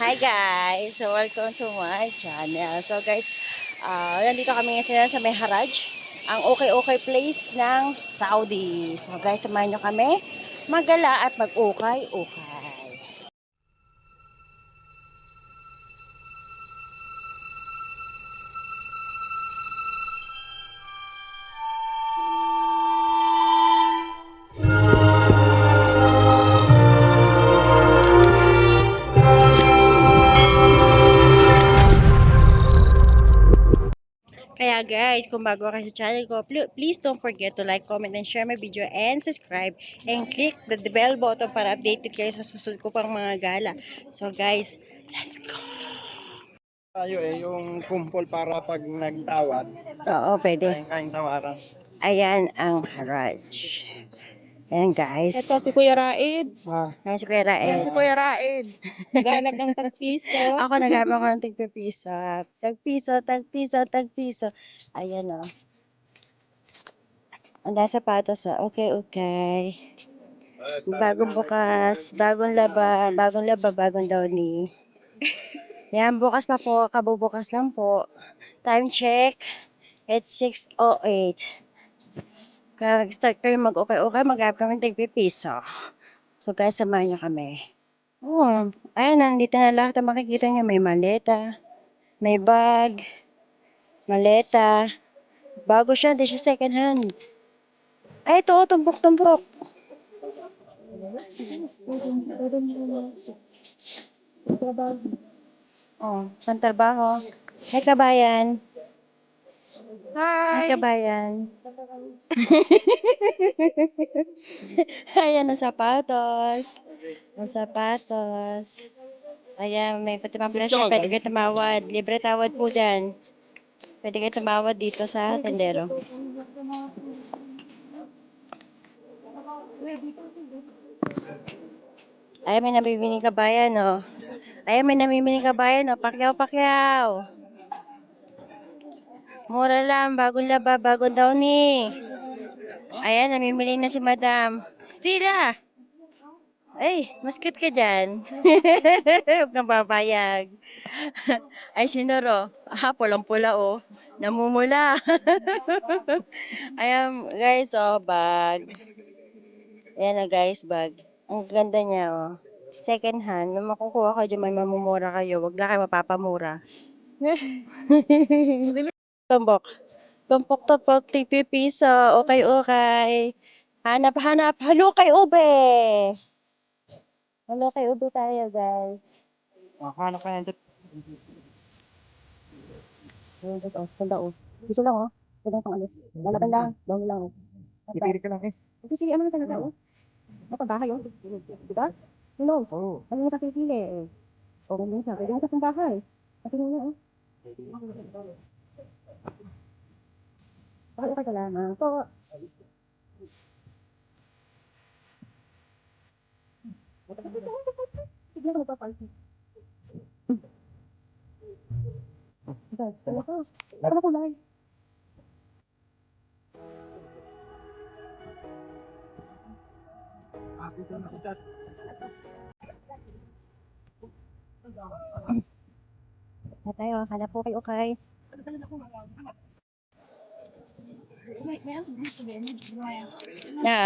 Hi guys! So welcome to my channel. So guys, nandito kami ngayon sa may Haraj, ang okay-okay place ng Saudi. So guys, samahan nyo kami maggala at mag-ukay-ukay. Kaya guys, kung bago ka sa channel ko, please don't forget to like, comment, and share my video and subscribe and click the bell button para updated kayo sa susunod ko pang mga gala. So guys, let's go! Tayo yung kumpol para pag nagtawad, Oo, pwede. kain tawaran. Ayan ang Haraj. Ayan guys. Ito si Kuya Raid. Ayan si Kuya Ayan Raed. si Kuya Raid. Naghanap ng tagpiso. Ako naghabang ko ng tigpipiso. Tagpiso, tagpiso, tagpiso. Ayan o. Ang dahil sapatos o. Okay, okay. Bagong bukas, bagong laba, bagong downy. Yan, bukas pa po, kabubukas lang po. Time check, it's 6:08. Kaya start kayo mag-okay-okay, mag-have kami tigpipiso. So guys, samahan niyo kami. Oo, ayan, nandito na lahat ang makikita niyo. May maleta, may bag, maleta. Bago siya, hindi siya second hand. Ay, ito, tumbok-tumbok. Oh, pantrabaho. Hey, kabayan. Hey, Hi! kabayan. Ayan, ang sapatos. Ang sapatos. Ayan, may pati mga presyo. Pwede kayo tumawad. Libre tawad po dyan. Pwede kayo tumawad dito sa tendero. Ay, may namimili kabayan, oh. Ay, may namimili kabayan, oh. Pakyaw, pakyaw. Mura lang, bagong laba, bagong downy. Ayan, namimili na si Madam. Stila! Ay, mas cute ka dyan. Huwag kang papayag. Ay, sinuro. Pulang-pula, oh. Namumula. Ayan, guys, oh, bag. Ayan na, guys, bag. Ang ganda niya, oh. Second hand. Nung makukuha kayo dyan, may mamumura kayo. Huwag na kayo mapapamura. Tumbok. Tumpok-tumpok, tigpipiso. Okay, okay. Hanap-hanap. Halukay ube! Halukay ube tayo, guys. Hanap ka na dito. Ganda, oh. Gusto lang, oh. Ganda itong alis. Lalaban lang. Down lang, oh. Ipili ka lang eh. Pipili, ano na talaga, oh. Mapagbahay, oh. Diba? Who knows? Oo. Ano mo sa pipili, eh. O, ganun siya. Pwede mo sa pambahay. Kasi nga, oh. Okay, okay ka lang, ah. So, bigla ka magpapalsi. Guys, ano ka? Ano kulay? Na tayo, hanap po kayo, okay?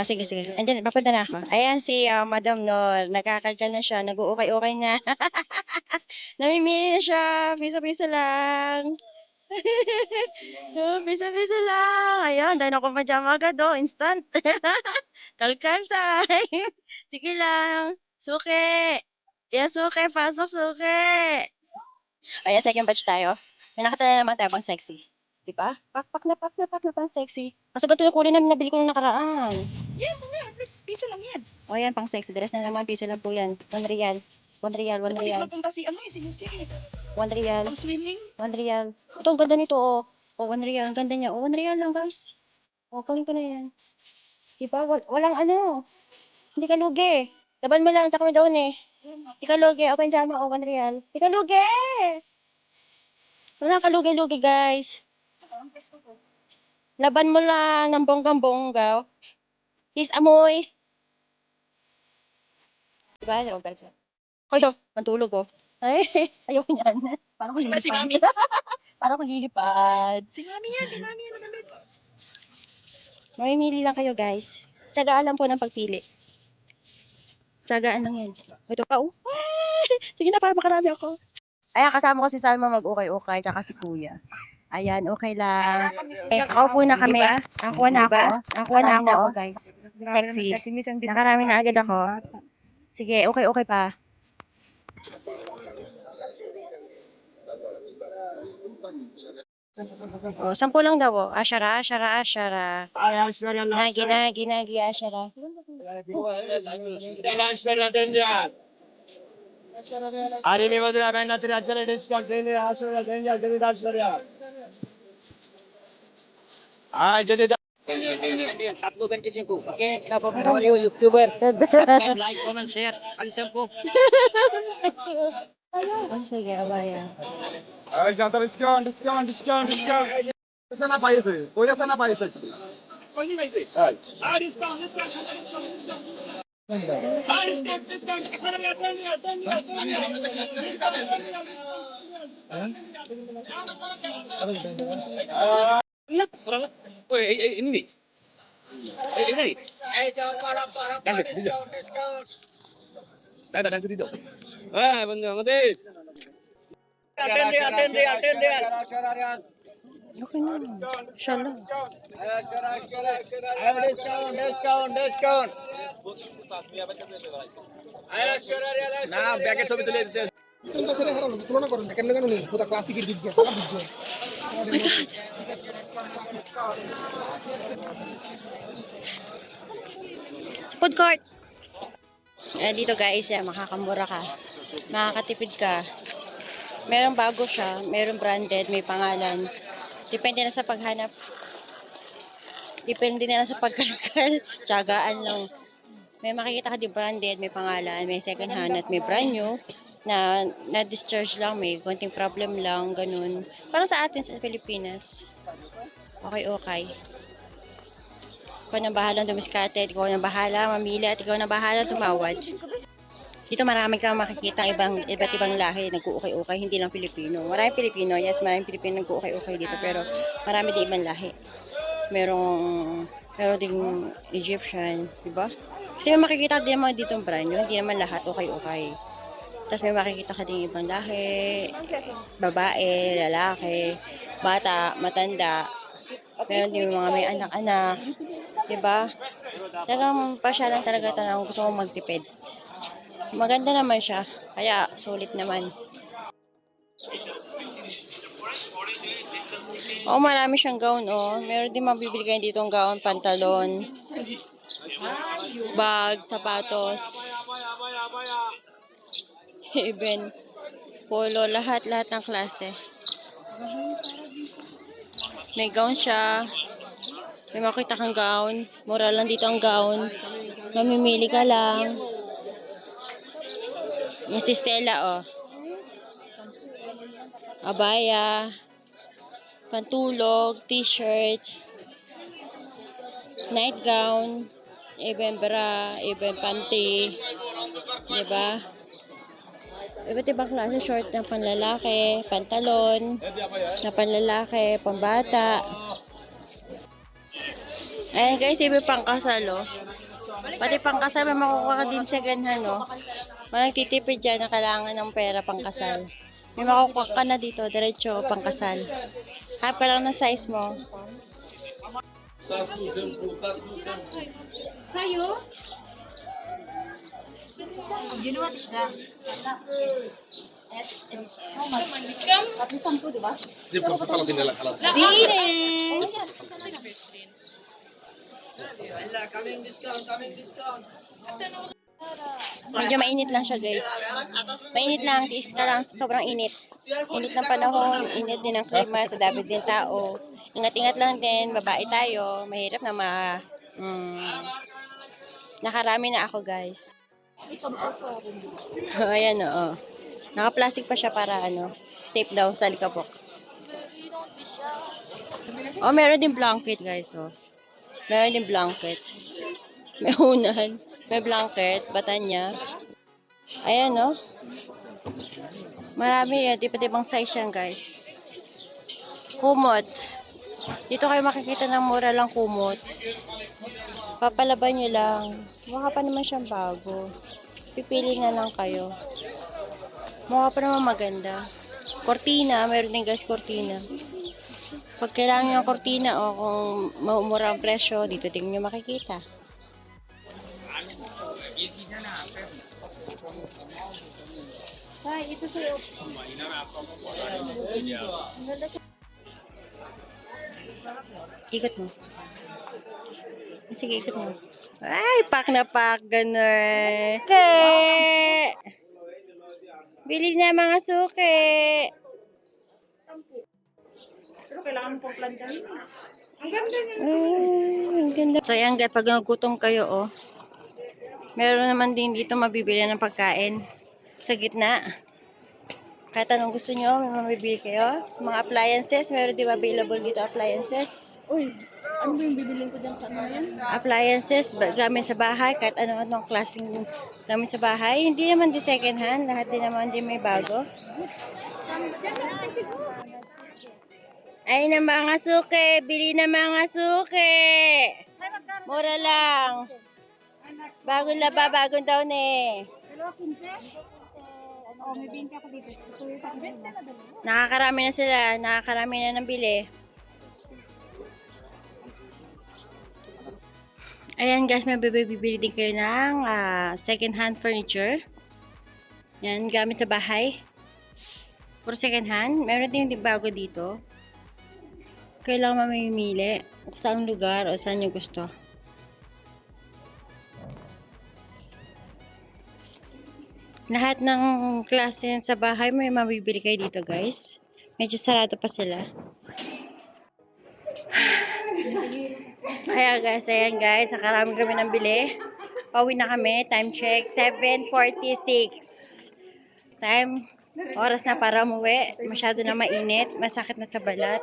Sige, sige. Andiyan, papunta na ako. Ayan si Madam Nor. Nagkakalka na siya. Nag-uukay-ukay na. Namimili na siya. Piso-piso lang. Piso-piso lang. Ayun, dahil ako pajama agad, oh. Instant. Kalkal time. Sige lang. Suke. Yeah, suke. Pasok, suke. Ayan, second batch tayo. May nakita na naman tayo pang sexy. Di ba? Pak na pang sexy. Kasi ba't yung kulay na nabili ko nung nakaraan? Yan, at least piso lang yan. O yan, pang sexy dress na naman. Piso lang po yan. 1 real. 1 real, 1 Hindi real. ko punta si ano eh, si Lucy. 1 real. Pang swimming. 1 real. Ito, ang ganda nito, oh. Oh, 1 real. Ang ganda niya. Oh, 1 real lang, guys. Oh, kunin ko na yan. Diba? Walang ano. Hindi ka lugi. Laban mo lang. Takmi daw eh. Hindi ka lugi. Ako yung sama. Oh, 1 real. Hindi ka lugi! Walang kalugi-lugi, guys. Laban mo lang ng bonggang-bongga. Sis, amoy. Diba? Diba, guys? Hoy, oh, matulog, oh. Ay, ayoko niyan. Parang ko Si Mami. lilipad. Parang ko lilipad. Si Mami yan, si Mami yan. Mamimili lang kayo, guys. Tsagaan lang po ng pagpili. Tsagaan lang yan. Ito pa, oh. Sige na, para makarami ako. Ayan, kasama ko si Salma mag-ukay-ukay, tsaka si Kuya. Ayan, okay lang. Ako na kami. Nakuha na ako. Nakuha na ako, guys. Sexy. Nakarami na agad ako. Sige, okay pa. Oh, 10 lang daw, oh. Asyara. Nagi, asyara. Arimi Madura ben natri acele discount deni asura deni acele dasarya. Jadi tatlo 25. Okay, kenapa po you YouTuber? Like, comment, share. Alisan po. Oh, sige, abaya. Ay, janta discount. Sana paisa. Koya sana paisa. Koyi paisa. Ay. Ah, discount. Ini nih. Ini. Jangan parah. Discount. Dah dito. Ah, bangga mati. Attend real. Okay na. Siya lang. Discount. না ব্যাগের ছবি তুলে দিতে তুলনা করুন কেমন কেন নেই পুরো ক্লাসিকের দিক দিয়ে সারা দিক দিয়ে Sa food court. Dito guys, makakamura ka. Makakatipid ka. Merong bago siya. Merong branded. May pangalan. Depende na sa paghanap. Depende na sa pagkalkal. Tiyagaan lang. May makikita ka di branded, may pangalan, may second hand at may brand new na discharge lang, may konting problem lang, ganun. Parang sa atin sa Pilipinas. Okay. Ikaw na bahala dumiskarte, ikaw na bahala mamili, at ikaw na bahala tumawad. Dito marami kang makikita iba't ibang lahi nag-uukay-ukay, hindi lang Pilipino. Maraming Pilipino, yes, maraming Pilipino nag-uukay-ukay dito, pero marami din ibang lahi. Meron ding Egyptian, di ba? Kasi may makikita din naman dito brand new, hindi naman lahat okay. Tapos may makikita ka din ibang lahi, babae, lalaki, bata, matanda. Meron din mga may anak-anak, di ba? Talagang pasyalan talaga ito na gusto mong magtipid. Maganda naman siya, kaya sulit naman. Oh, marami siyang gown, oh. Meron din mabibili kayo dito ang gown, pantalon, bag, sapatos, even polo, lahat ng klase. May gown siya. May makita kang gown. Mura lang dito ang gown. Mamimili ka lang. Yung si Stella, oh. Abaya. Pantulog, t-shirt, night gown, even bra, even panty, diba? Iba't ibang klase, short na panlalaki, pantalon, na panlalaki, pambata. Ayan guys, iba pangkasal, oh. Pati pangkasal, may makukuha ka din sa ganhan, oh. Walang titipid dyan na kailangan ng pera pangkasal. May makukuha ka na dito, diretso, pangkasal. Hap ka lang ng size mo. Kayo? You know what's that? Medyo mainit lang siya guys. Mainit lang, tiis ka lang sa sobrang init. Init ng panahon, init din ng klima, sa dami din tao. Ingat-ingat lang din, babae tayo. Mahirap na nakarami na ako guys. Ayan o. Naka-plastic pa siya para safe daw sa likabok. Oh, meron din blanket guys, oh. Meron din blanket. May unan, may blanket, batanya. Ayan, oh. Marami yan, iba't ibang size yan guys. Kumot. Dito kayo makikita ng mura lang kumot. Papalaban nyo lang. Mukha pa naman siyang bago. Pipili na lang kayo. Mukha pa naman maganda. Cortina, meron din guys cortina. Pag kailangan nyo ng cortina o kung mura ang presyo, dito din nyo makikita. Ay, ito sa'yo. Ikot mo. Sige, ikot mo. Ay, pak na pak, ganun. Okay. Bili na mga suki. Pero kailangan pong planchahin. Ang ganda niya. Ang ganda. So, ayan guys, pag nagutom kayo, oh. Meron naman din dito mabibili ng pagkain. Sa gitna. Kahit anong gusto nyo, may mabibili kayo. Mga appliances, meron din available dito appliances. Uy, ano ba yung bibilin ko dyan sa ano yan? Appliances, gamit sa bahay, kahit ano-anong klaseng gamit sa bahay. Hindi naman di second hand, lahat din naman di may bago. Ay na mga suki, bili na mga suki. Mura lang. Bagong laba, bagong taon eh. Dalawa 15? Oo, may 20 ako dito. Ito yung pakibenta na dalawa. Nakakarami na sila, nakakarami na ng bili. Ayan guys, may bibili din kayo ng second hand furniture. Yan, gamit sa bahay. Puro second hand. Meron din bago dito. Kailangan mamimili kung saan lugar o saan nyo gusto. Lahat ng klase sa bahay may mabibili kayo dito guys. Medyo sarado pa sila. Kaya guys, ayan guys, nakarami kami ng bili. Pauwi na kami. Time check, 7:46. Oras na para umuwi. Masyado na mainit. Masakit na sa balat.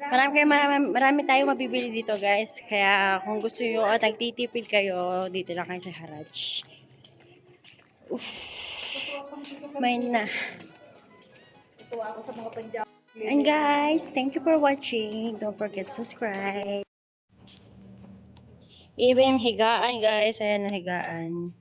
Marami tayong mabibili dito guys. Kaya kung gusto nyo o nagtitipid kayo, dito lang kayo sa Haraj. Uff. May na. And guys, thank you for watching. Don't forget to subscribe. Iba yung higaan guys. Ayan na higaan.